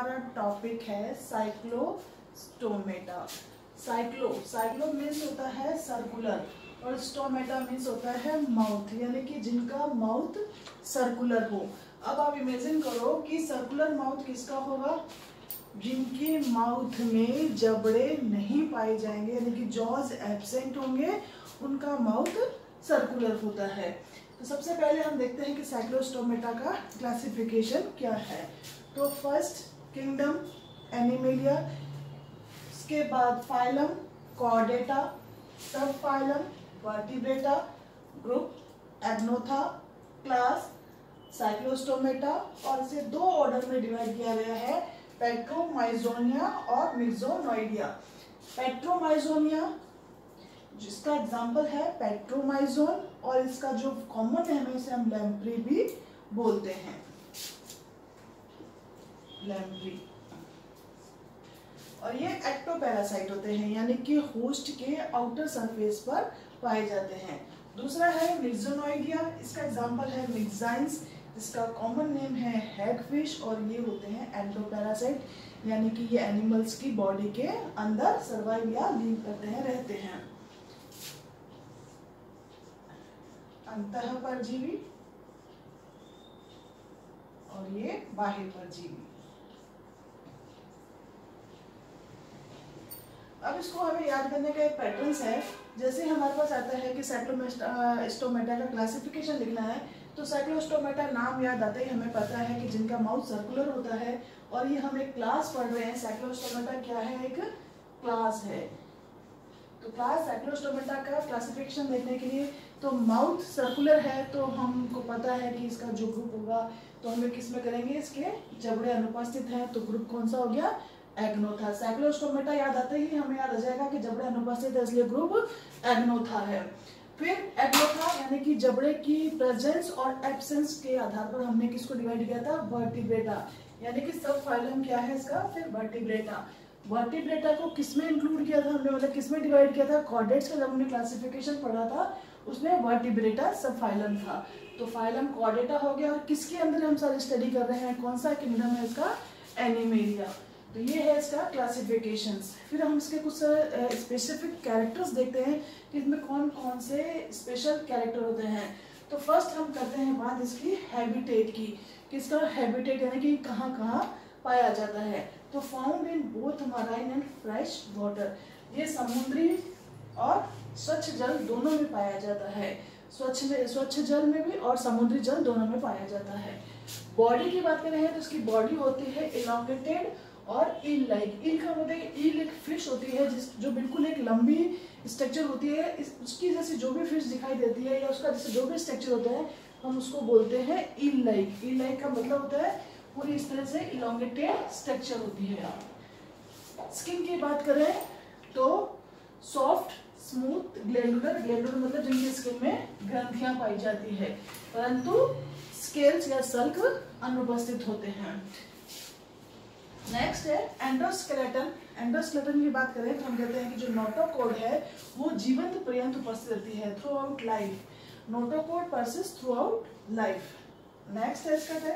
हमारा टॉपिक है Cyclostomata. Cyclo means होता है सर्कुलर और स्टोमेटा मीन्स होता है माउथ, यानी कि जिनका माउथ सर्कुलर हो। अब आप इमेजिन करो कि सर्कुलर माउथ किसका होगा? जिनके माउथ में जबड़े नहीं पाए जाएंगे, यानी कि जॉज एब्सेंट होंगे, उनका माउथ सर्कुलर होता है। तो सबसे पहले हम देखते हैं कि साइक्लोस्टोमेटा का क्लासिफिकेशन क्या है। तो फर्स्ट किंगडम एनिमेलिया, उसके बाद phylum Chordata, sub phylum Vertebrata, group Agnatha, class Cyclostomata, और इसे दो ऑर्डर में डिवाइड किया गया है, पेट्रोमाइजोनिया और मिक्सोनोइडिया। पेट्रोमाइजोनिया जिसका एग्जाम्पल है पेट्रोमाइजोन, और इसका जो कॉमन नेम है इसे हम लैम्प्री भी बोलते हैं, लैम्प्री। और ये एक्टोपैरासाइट होते हैं, यानी कि होस्ट के आउटर सरफेस पर पाए जाते हैं। दूसरा है मिक्सोनोइडिया, इसका एग्जाम्पल है मिक्साइंस, इसका कॉमन नेम है हैगफिश, और ये होते हैं एंडोपैरासाइट, यानी कि ये एनिमल्स की बॉडी के अंदर सर्वाइव या लिव करते हैं, रहते हैं। अंतः परजीवी और ये बाह्य परजीवी। अब इसको हमें याद करने का एक पैटर्न है। जैसे हमारे पास आता है कि साइक्लोस्टोमेटा का क्लासिफिकेशन लिखना है, तो साइक्लोस्टोमेटा नाम याद आता ही हमें पता है कि जिनका माउथ सर्कुलर होता है, और ये हम एक क्लास पढ़ रहे हैं। साइक्लोस्टोमेटा क्या है? एक क्लास है। तो क्लास साइक्लोस्टोमेटा का क्लासिफिकेशन देखने के लिए, तो माउथ सर्कुलर है तो हमको पता है कि इसका जो ग्रुप होगा तो हमें किस में करेंगे, इसके जबड़े अनुपस्थित हैं, तो ग्रुप कौन सा हो गया? एग्नोथा। साइक्लोस्टोमेटा याद आते ही हमें याद आ जाएगा कि जबड़े अनुपस्थित है, इसलिए ग्रुप एग्नोथा है। फिर एग्नोथा यानी कि जबड़े की प्रेजेंस और एब्सेंस के आधार पर हमने किसको डिवाइड किया था? वर्टिब्रेटा, यानी कि सब फाइलम क्या है इसका? फिर वर्टिब्रेटा। वर्टिब्रेटा को किसमें इंक्लूड किया था हमने, मतलब किसमें डिवाइड किया था? कॉर्डेट्स का जब हमने क्लासिफिकेशन पढ़ा था उसमें वर्टिब्रेटा सब फाइलम था। तो फाइलम कॉर्डेटा हो गया। और किसके अंदर हम सारी स्टडी कर रहे हैं? कौन सा किंगडम है इसका? एनिमेलिया। तो ये है इसका क्लासिफिकेशंस। फिर हम इसके कुछ स्पेसिफिक कैरेक्टर्स देखते हैं कि इसमें कौन कौन से स्पेशल कैरेक्टर होते हैं। तो फर्स्ट हम करते हैं बात इसकी हैबिटेट की, किसका हैबिटेट, यानी कि कहाँ कहाँ पाया जाता है। तो found in both marine and fresh water, ये समुद्री और स्वच्छ जल दोनों में पाया जाता है। स्वच्छ जल में भी और समुद्री जल दोनों में पाया जाता है। बॉडी की बात करें तो इसकी बॉडी होती है इलॉन्गेटेड और ईल लाइक। ईल का मतलब ईल एक फिश होती है जो बिल्कुल एक लंबी स्ट्रक्चर होती है, उसकी जैसे जो भी फिश दिखाई देती है या उसका जैसे जो भी स्ट्रक्चर होता है हम उसको बोलते हैं ईल लाइक। ईल लाइक का मतलब होता है पूरी इस तरह से इलॉन्गेटेड स्ट्रक्चर होती है। स्किन की बात करें तो सॉफ्ट स्मूथ ग्लैंडुलर, ग्लैंडुलर मतलब जिनकी स्किन में ग्रंथियां पाई जाती है, परंतु स्केल्स या सल्क अनुपस्थित होते हैं। नेक्स्ट है एंडोस्केलेटन। एंडोस्केलेटन की बात करें तो हम कहते हैं कि जो नोटोकॉर्ड है वो जीवंत पर्यंत उपस्थित रहती है, through out life. Notochord persist through out life. Next है इसका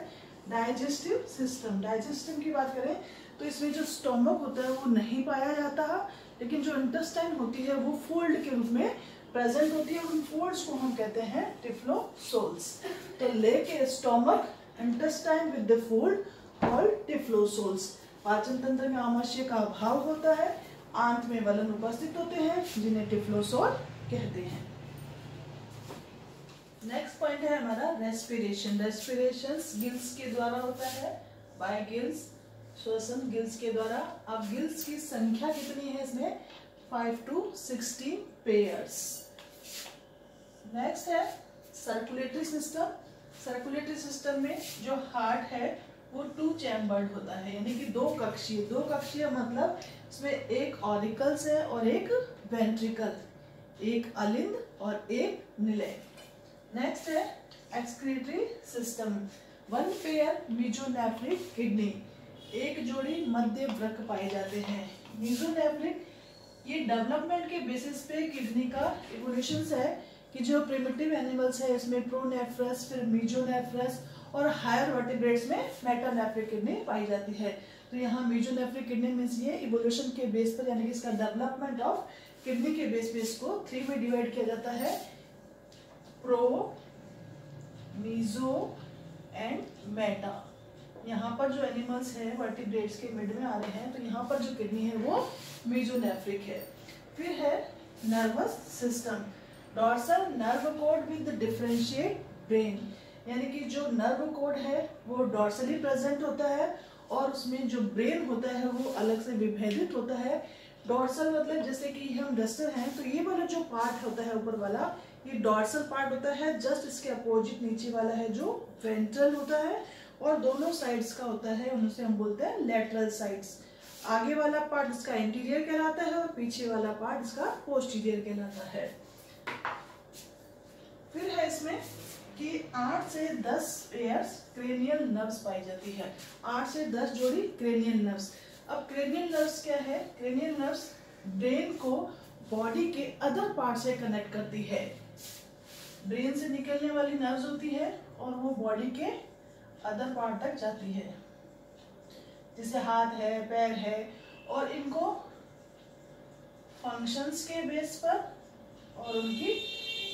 डाइजेस्टिव सिस्टम। डाइजेस्टिव की बात करें तो इसमें जो स्टोमक होता है वो नहीं पाया जाता, लेकिन जो इंटेस्टाइन होती है वो फोल्ड के रूप में प्रेजेंट होती है, और उन फोल्ड्स को हम कहते हैं टिफ्लोसोल्स। तो लेके stomach intestine with the fold called typhlosoles. पाचन तंत्र में आमाशय का अभाव होता है, आंत में वलन उपस्थित होते हैं जिन्हें टिफ्लोसोल कहते हैं। नेक्स्ट पॉइंट है हमारा रेस्पिरेशन। रेस्पिरेशन गिल्स के द्वारा होता है, बाय गिल्स, श्वसन गिल्स के द्वारा। अब गिल्स की संख्या कितनी है इसमें? 5 to 16 पेयर्स। नेक्स्ट है सर्कुलेटरी सिस्टम। सर्कुलेटरी सिस्टम में जो हार्ट है वो 2 चैम्बर्ड होता है, यानी कि दो कक्षीय मतलब इसमें एक ऑरिकल्स है और एक वेंट्रिकल, एक अलिंद और एक निलय। नेक्स्ट है excretory system. 1 pair mesonephric kidney, एक जोड़ी मध्य वृक्क पाए जाते हैं। मीजोनेफ्रिक ये डेवलपमेंट के बेसिस पे किडनी का इवोल्यूशन है कि जो प्रिमिटिव एनिमल्स है इसमें प्रोनेफ्रस, फिर मीजोनेफ्रस और हायर वर्टिब्रेट्स में मेटानेफ्रिक किडनी पाई जाती है। तो तो यहाँ मेजोनेफ्रिक किडनी मीन्स ये इवोल्यूशन के बेस पर यानी कि इसका डेवलपमेंट ऑफ किडनी के बेस पे इसको 3 में डिवाइड किया जाता है, प्रो, मीजो एंड मेटा। यहाँ पर जो एनिमल्स हैं वर्टिब्रेट्स के मिड में आ रहे हैं, तो यहाँ पर जो किडनी है वो मेजोनेफ्रिक है। फिर है nervous system, dorsal nerve code with differentiate brain, यानी कि जो नर्व कोड है वो डॉर्सली प्रेजेंट होता है और उसमें जो ब्रेन होता है वो अलग से विभेदित होता है। डॉर्सल मतलब जैसे कि हम डस्टर हैं, तो ये वाला जो पार्ट होता है ऊपर वाला, ये डॉर्सल पार्ट होता है। जस्ट इसके अपोजिट नीचे वाला है जो वेंट्रल होता है, और दोनों साइड्स का होता है, उनसे हम बोलते हैं लेटरल साइड्स। आगे वाला पार्ट इसका इंटीरियर कहलाता है और पीछे वाला पार्ट इसका पोस्टीरियर कहलाता है। फिर है इसमें कि 8 से 10 पेयर्स क्रेनियल नर्व्स पाई जाती है, 8 से 10 जोड़ी क्रेनियल नर्व्स। अब क्रेनियल नर्व्स क्या है? क्रेनियल नर्व्स ब्रेन को बॉडी के अदर पार्ट से कनेक्ट करती है। ब्रेन से निकलने वाली नर्व्स होती है और वो बॉडी के अदर पार्ट तक जाती है, जैसे हाथ है, पैर है, और इनको फंक्शंस के बेस पर और उनकी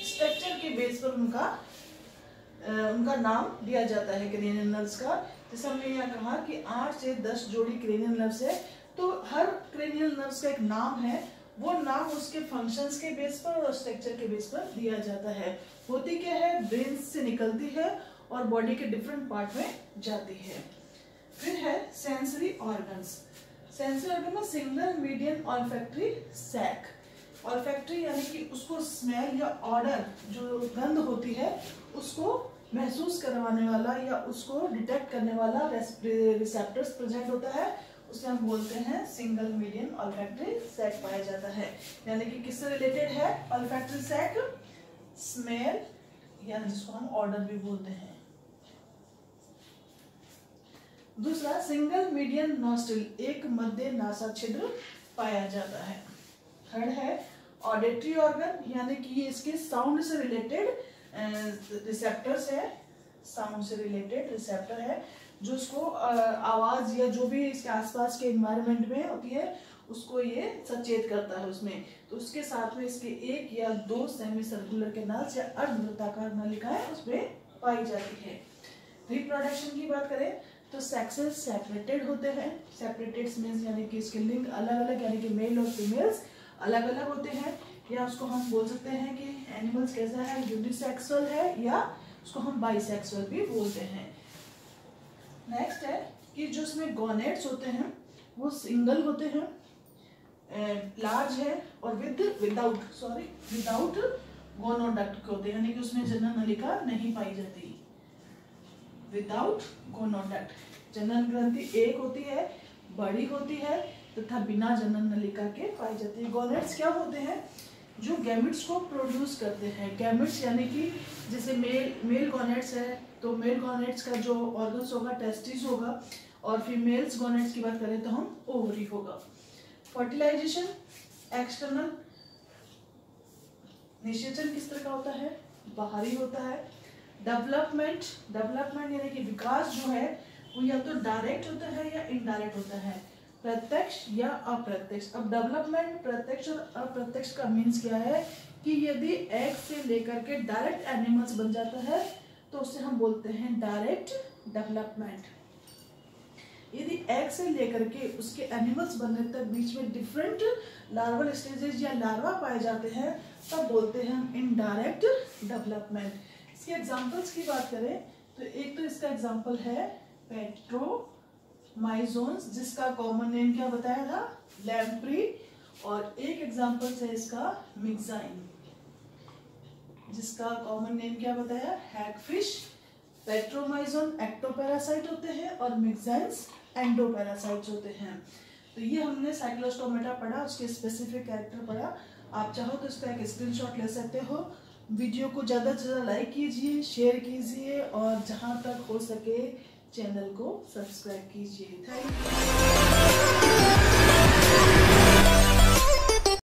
स्ट्रक्चर के बेस पर उनका नाम दिया जाता है क्रेनियल नर्व्स का। जैसे हमने यहाँ कहा कि 8 से 10 जोड़ी क्रेनियल नर्व्स है, तो हर क्रेनियल नर्व्स का एक नाम है, वो नाम उसके फंक्शंस के बेस पर और स्ट्रक्चर के बेस पर दिया जाता है। होती क्या है? ब्रेन से निकलती है और बॉडी के डिफरेंट पार्ट में जाती है। फिर है सेंसरी ऑर्गन्स। सेंसरी ऑर्गन में single median olfactory sac, olfactory यानी कि उसको स्मेल या ऑर्डर जो गंध होती है उसको महसूस करवाने वाला या उसको डिटेक्ट करने वाला रिसेप्टर्स प्रेजेंट होता है, उसे हम बोलते हैं सिंगल मीडियन ऑल्फैक्टरी सैक पाया जाता है। यानी कि किससे रिलेटेड है ऑल्फैक्टरी सैक? स्मेल, या जिसको हम ऑर्डर भी बोलते हैं। दूसरा सिंगल मीडियन नॉस्ट्रिल, एक मध्य नासा छिद्र पाया जाता है। थर्ड है ऑडिटरी ऑर्गन, यानी कि ये इसके साउंड से रिलेटेड रिसेप्टर्स है, साउंड से रिलेटेड रिसेप्टर है जो उसको आवाज या जो भी इसके आसपास के एनवायरनमेंट में होती है उसको ये सचेत करता है उसमें। तो उसके साथ में इसके 1 या 2 सेमी सर्कुलर कैनाल्स या अर्धवृत्ताकार नलिकाएं उसमें पाई जाती है। रिप्रोडक्शन की बात करें तो सेक्सेस सेपरेटेड होते हैं, सेपरेटेड मींस यानी कि इसके लिंग अलग अलग, यानी कि मेल और फीमेल्स अलग अलग होते हैं, या उसको हम बोल सकते हैं कि एनिमल्स कैसा है, यूनिसेक्सुअल है, या उसको हम बाइसेक्सुअल भी बोलते हैं। नेक्स्ट है कि जो इसमें गोनेट्स होते हैं वो सिंगल होते हैं, लार्ज है और विदाउट गोनोडक्ट होते हैं, यानी कि उसमें जनन नलिका नहीं पाई जाती। विदाउट गोनोडक्ट, जनन ग्रंथि एक होती है, बड़ी होती है तथा बिना जनन नलिका के पाई जाती है। गोनेट्स क्या होते हैं? जो गैमेट्स को प्रोड्यूस करते हैं। गैमेट्स यानी कि जैसे मेल गोनेट्स है तो मेल गोनेट्स का जो ऑर्गन्स होगा टेस्टिस होगा, और फीमेल्स गोनेट्स की बात करें तो हम ओवरी होगा। फर्टिलाइजेशन एक्सटर्नल, निषेचन किस तरह का होता है? बाहरी होता है। डेवलपमेंट यानी कि विकास जो है वो या तो डायरेक्ट होता है या इनडायरेक्ट होता है, प्रत्यक्ष या अप्रत्यक्ष। अब डेवलपमेंट प्रत्यक्ष और अप्रत्यक्ष का मीन्स क्या है कि यदि एग से लेकर के डायरेक्ट एनिमल्स बन जाता है तो उसे हम बोलते हैं डायरेक्ट डेवलपमेंट। यदि एग से लेकर के उसके एनिमल्स बनने तक बीच में डिफरेंट लार्वल स्टेजेस या लार्वा पाए जाते हैं तब बोलते हैं हम इनडायरेक्ट डेवलपमेंट। इसके एग्जांपल्स की बात करें तो एक तो इसका एग्जांपल है पेट्रोमाइजोन्स, जिसका कॉमन नेम क्या बताया था? लैम्प्री, और एक एग्जांपल है इसका मिक्साइन, जिसका कॉमन नेम क्या बताया? हैगफिश। पेट्रोमाइजोन एक्टोपैरासाइट होते हैं और मिक्साइन्स एंडोपैरासाइट्स होते हैं। तो ये हमने साइक्लोस्टोमेटा पढ़ा, उसके स्पेसिफिक कैरेक्टर पढ़ा। आप चाहो तो इसका एक स्क्रीनशॉट ले सकते हो। वीडियो को ज़्यादा से ज़्यादा लाइक कीजिए, शेयर कीजिए, और जहाँ तक हो सके चैनल को सब्सक्राइब कीजिए। Thank you.